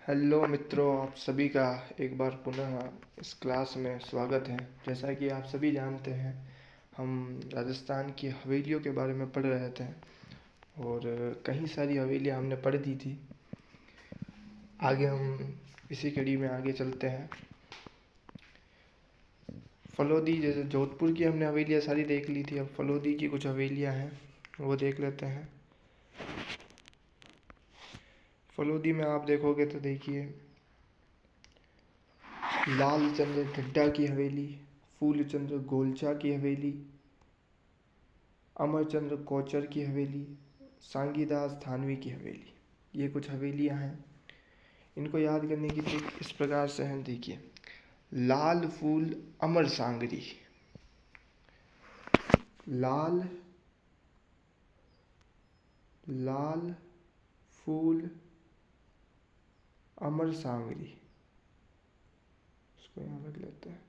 Hello मित्रों, आप सभी का एक बार पुनः इस क्लास में स्वागत है। जैसा कि आप सभी जानते हैं, हम राजस्थान की हवेलियों के बारे में पढ़ रहे थे और कई सारी हवेलियां हमने पढ़ दी थी। आगे हम इसी कड़ी में आगे चलते हैं। फलोदी, जैसे जोधपुर की हमने हवेलियां सारी देख ली थी, अब फलोदी की कुछ हवेलियां हैं वो देख लेते हैं। फलोदी में आप देखोगे तो देखिए, लालचंद ढड्डा की हवेली, फूलचंद गोलचा की हवेली, अमरचंद्र कोचर की हवेली, सांगीदास थानवी की हवेली, ये कुछ हवेलियां हैं। इनको याद करने की ट्रिक इस प्रकार से है, देखिए। लाल फूल अमर सांगरी, लाल लाल फूल अमर सांगरी, इसको यहाँ रख लेते हैं।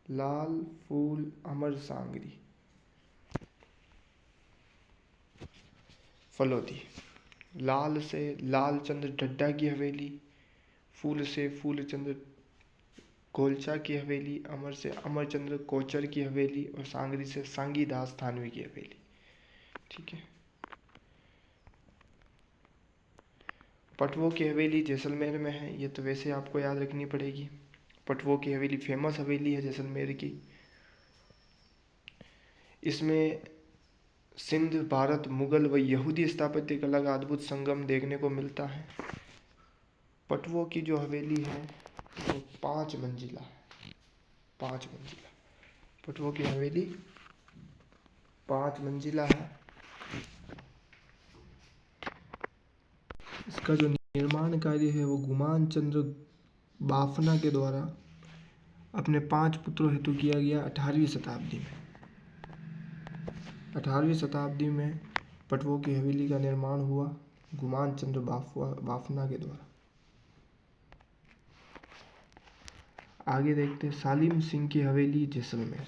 लाल फूल अमर सांगरी, फलोदी। लाल से लालचंद ढड्डा की हवेली, फूल से फूलचंद गोलचा की हवेली, अमर से अमरचंद्र कोचर की हवेली और सांगरी से सांगीदास थानवी की हवेली। ठीक है। पटवों की हवेली जैसलमेर में है, ये तो वैसे आपको याद रखनी पड़ेगी। पटवों की हवेली फेमस हवेली है जैसलमेर की। इसमें सिंध, भारत, मुगल व यहूदी स्थापत्य कला का अद्भुत संगम देखने को मिलता है। पटवों की जो हवेली है वो 5 मंजिला है, 5 मंजिला। पटवों की हवेली 5 मंजिला है। इसका जो निर्माण कार्य है वो गुमान चंद्र बाफना के द्वारा अपने 5 पुत्रों हेतु किया गया 18वीं शताब्दी में। 18वीं शताब्दी में पटवों की हवेली का निर्माण हुआ गुमान चंद्र बाफना के द्वारा। आगे देखते हैं सालिम सिंह की हवेली जैसलमेर।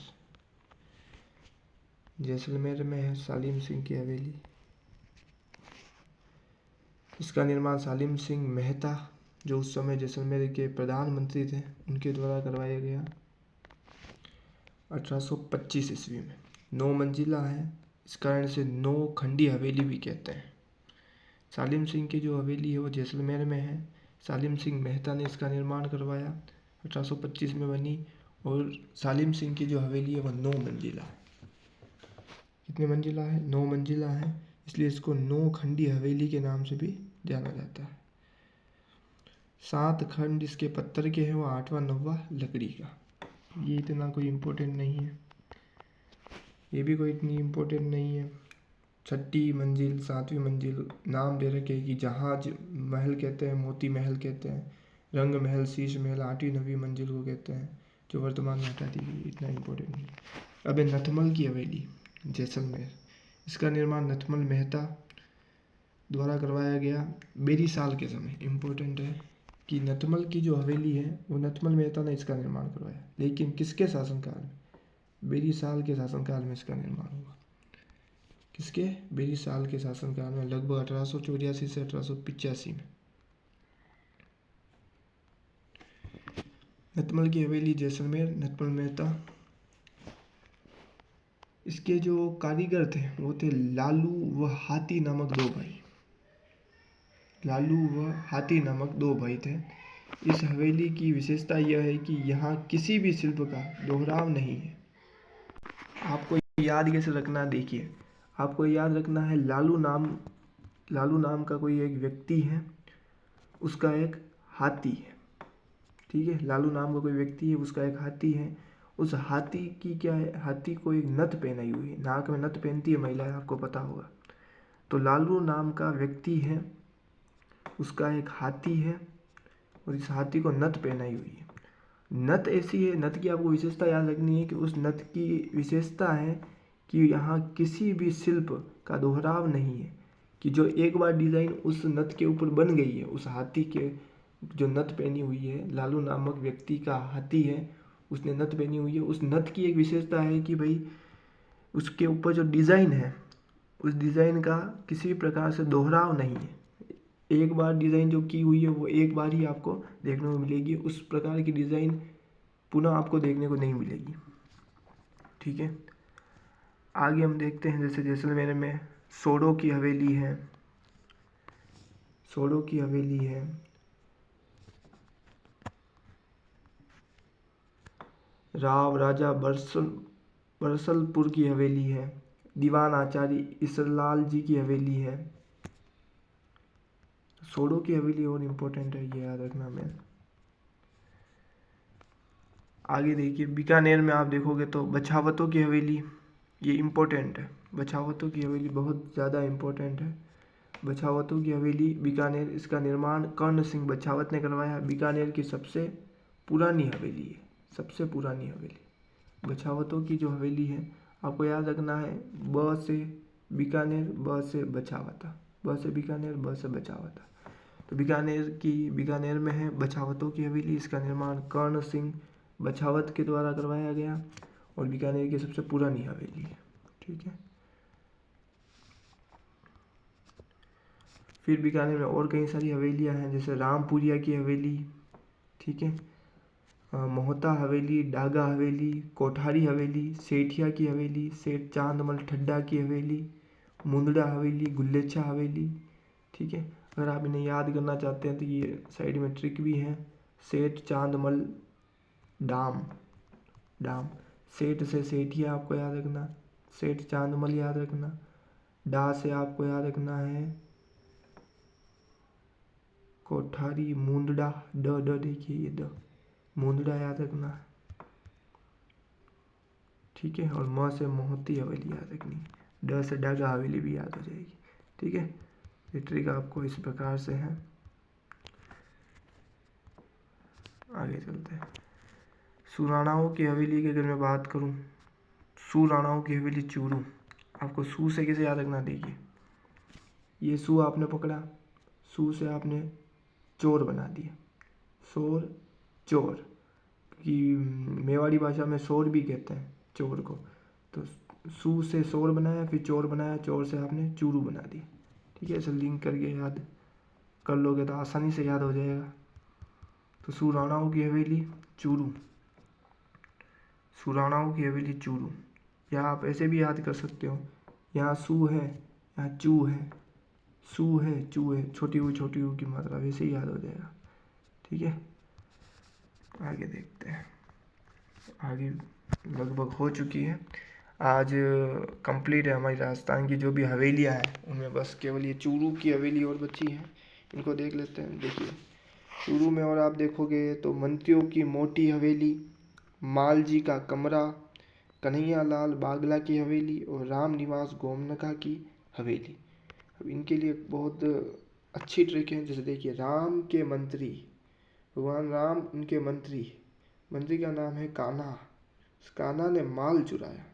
जैसलमेर में है सालिम सिंह की हवेली। इसका निर्माण सालिम सिंह मेहता, जो उस समय जैसलमेर के प्रधानमंत्री थे, उनके द्वारा करवाया गया 1825 ईस्वी में। 9 मंजिला है, इस कारण से 9 खंडी हवेली भी कहते हैं। सालिम सिंह की जो हवेली है वो जैसलमेर में है। सालिम सिंह मेहता ने इसका निर्माण करवाया, 1825 में बनी। और सालिम सिंह की जो हवेली है वो 9 मंजिला है। कितने मंजिला है? 9 मंजिला है, इसलिए इसको 9 खंडी हवेली के नाम से भी जाना जाता है। 7 खंड इसके पत्थर के हैं, वो 8वां 9वां लकड़ी का। ये इतना कोई इम्पोर्टेंट नहीं है, ये भी कोई इतनी इम्पोर्टेंट नहीं है। 6ठी मंजिल, 7वीं मंजिल नाम दे रखे कि जहाज महल कहते हैं, मोती महल कहते हैं, रंग महल, शीश महल 8वीं 9वीं मंजिल को कहते हैं, जो वर्तमान में हटा दी गई, इतना इम्पोर्टेंट नहीं। अब है नथमल की हवेली जैसलमेर। इसका निर्माण नथमल मेहता द्वारा करवाया गया बेरी साल के समय। इम्पोर्टेंट है कि नथमल की जो हवेली है वो नथमल मेहता ने इसका निर्माण करवाया, लेकिन किसके शासनकाल में? बेरी साल के शासनकाल में इसका निर्माण हुआ। किसके? बेरी साल के शासनकाल में, लगभग 1884 से 1885 में। नथमल की हवेली जैसलमेर, नथमल मेहता। इसके जो कारीगर थे वो थे लालू व हाथी नामक 2 भाई। लालू व हाथी नामक 2 भाई थे। इस हवेली की विशेषता यह है कि यहाँ किसी भी शिल्प का दोहराव नहीं है। आपको याद कैसे रखना, देखिए, आपको याद रखना है लालू नाम का कोई एक व्यक्ति है, उसका एक हाथी है। ठीक है, लालू नाम का कोई व्यक्ति है, उसका एक हाथी है। उस हाथी की क्या है, हाथी को एक नथ पहनाई हुई है, नाक में नथ पहनती है महिलाएं, आपको पता होगा। तो लालू नाम का व्यक्ति है, उसका एक हाथी है और इस हाथी को नथ पहनाई हुई है। नथ ऐसी है, नथ की आपको विशेषता याद रखनी है कि उस नथ की विशेषता है कि यहाँ किसी भी शिल्प का दोहराव नहीं है, कि जो एक बार डिज़ाइन उस नथ के ऊपर बन गई है, उस हाथी के जो नथ पहनी हुई है, लालू नामक व्यक्ति का हाथी है, उसने नथ पहनी हुई है। उस नथ की एक विशेषता है कि भाई उसके ऊपर जो डिज़ाइन है, उस डिज़ाइन का किसी भी प्रकार से दोहराव नहीं है। एक बार डिज़ाइन जो की हुई है वो एक बार ही आपको देखने को मिलेगी, उस प्रकार की डिज़ाइन पुनः आपको देखने को नहीं मिलेगी। ठीक है, आगे हम देखते हैं जैसे जैसलमेर में सोडो की हवेली है, सोडो की हवेली है, राव राजा बरसलपुर की हवेली है, दीवान आचार्य इसरलाल जी की हवेली है। सोडो की हवेली और इम्पोर्टेंट है, ये याद रखना मैं। आगे देखिए बीकानेर में आप देखोगे तो बछावतों की हवेली, ये इम्पोर्टेंट है, बछावतों की हवेली बहुत ज़्यादा इम्पोर्टेंट है। बछावतों की हवेली बीकानेर, इसका निर्माण कर्ण सिंह बछावत ने करवाया। बीकानेर की सबसे पुरानी हवेली है, सबसे पुरानी हवेली बछावतों की जो हवेली है। आपको याद रखना है ब से बीकानेर, ब से बछावता, ब से बीकानेर, ब से बछावता। तो बीकानेर में है बछावतों की हवेली, इसका निर्माण कर्ण सिंह बछावत के द्वारा करवाया गया और बीकानेर की सबसे पुरानी हवेली है। ठीक है, फिर बीकानेर में और कई सारी हवेलियां हैं, जैसे रामपुरिया की हवेली, ठीक है, मोहता हवेली, डागा हवेली, कोठारी हवेली, सेठिया की हवेली, सेठ चांदमल ठड्डा की हवेली, मुंदड़ा हवेली, गुल्लेच्छा हवेली। ठीक है, अगर आप इन्हें याद करना चाहते हैं तो ये साइड में ट्रिक भी है। सेठ चांदमल डाम, डाम, सेठ से सेठिया आपको याद रखना, सेठ चांदमल याद रखना, डा से आपको याद रखना है कोठारी, मुंदड़ा, ड देखिए ये ड, मुंदड़ा याद रखना। ठीक है, और म से मोहती हवेली याद रखनी, ड से डागा हवेली भी याद हो जाएगी। ठीक है, ये ट्रिक आपको इस प्रकार से है। आगे चलते हैं, सुराणाओं की हवेली की अगर मैं बात करूं, सुराणाओं की हवेली चूरू, आपको सू से कैसे याद रखना, देखिए ये सू आपने पकड़ा, सू से आपने चोर बना दिया, सोर चोर, कि मेवाड़ी भाषा में सोर भी कहते हैं चोर को। तो सू से सोर बनाया, फिर चोर बनाया, चोर से आपने चूरू बना दिया। ठीक है, इसे लिंक करके याद कर लोगे तो आसानी से याद हो जाएगा। तो सुराणाओं की हवेली चूरू, सुराणाओं की हवेली चूरू, या आप ऐसे भी याद कर सकते हो, यहाँ सू है, यहाँ चू है, सू है चू है, छोटी ऊ की मात्रा, वैसे ही याद हो जाएगा। ठीक है, आगे देखते हैं, आगे लगभग हो चुकी है आज, कंप्लीट है हमारी राजस्थान की जो भी हवेलियाँ हैं उनमें, बस केवल ये चूरू की हवेली और बची है, इनको देख लेते हैं। देखिए चूरू में और आप देखोगे तो मंत्रियों की मोटी हवेली, माल जी का कमरा, कन्हैया लाल बागला की हवेली और राम निवास गोमनका की हवेली। अब इनके लिए बहुत अच्छी ट्रिक है, जैसे देखिए राम के मंत्री, भगवान राम उनके मंत्री, मंत्री का नाम है कान्हा, कान्हा ने माल चुराया,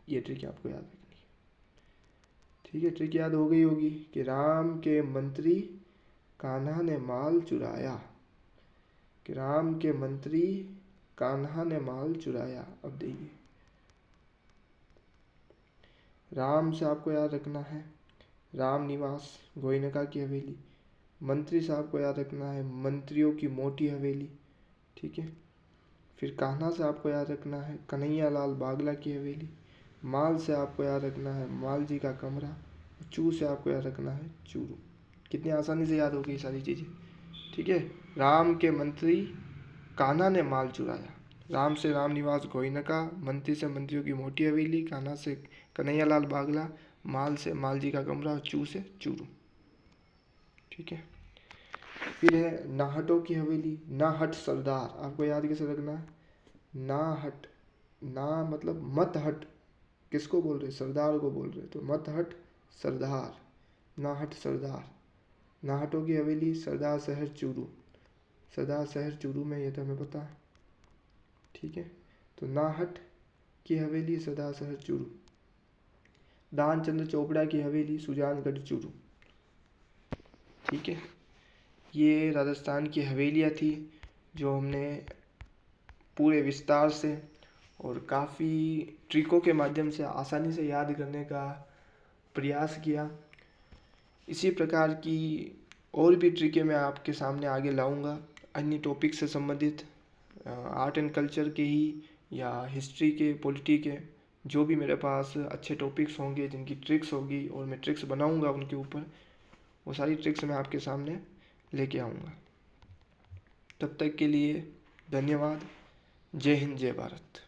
ये ट्रिक आपको याद रखनी है। ठीक है, ट्रिक याद हो गई होगी कि राम के मंत्री कान्हा ने माल चुराया, कि राम के मंत्री कान्हा ने माल चुराया। अब देखिए राम से आपको याद रखना है राम निवास गोयनका की हवेली, मंत्री से आपको याद रखना है मंत्रियों की मोटी हवेली। ठीक है, फिर कान्हा से आपको याद रखना है कन्हैया लाल बागला की हवेली, माल से आपको याद रखना है माल जी का कमरा, चू से आपको याद रखना है चूरू। कितनी आसानी से याद हो गई सारी चीज़ें। ठीक है, राम के मंत्री कान्हा ने माल चुराया, राम से राम निवास गोयनका, मंत्री से मंत्रियों की मोटी हवेली, कान्हा से कन्हैया लाल बागला, माल से माल जी का कमरा और चू से चूरू। ठीक है, फिर है नाहटों की हवेली, नाहट सरदार, आपको याद कैसे रखना है, नाहट, ना मतलब मत हट, किसको बोल रहे, सरदार को बोल रहे, तो मत हट सरदार, नाहट सरदार। नाहटों की हवेली सरदार शहर चूरू, सरदार शहर चूरू में, ये तो हमें पता है। ठीक है, तो नाहट की हवेली सरदार शहर चूरू। दानचंद्र चोपड़ा की हवेली सुजानगढ़ चूरू। ठीक है, ये राजस्थान की हवेलियाँ थी जो हमने पूरे विस्तार से और काफ़ी ट्रिकों के माध्यम से आसानी से याद करने का प्रयास किया। इसी प्रकार की और भी ट्रिकें मैं आपके सामने आगे लाऊंगा, अन्य टॉपिक से संबंधित, आर्ट एंड कल्चर के ही या हिस्ट्री के, पॉलिटी के, जो भी मेरे पास अच्छे टॉपिक्स होंगे जिनकी ट्रिक्स होगी और मैं ट्रिक्स बनाऊंगा उनके ऊपर, वो सारी ट्रिक्स मैं आपके सामने लेके आऊँगा। तब तक के लिए धन्यवाद। जय हिंद, जय भारत।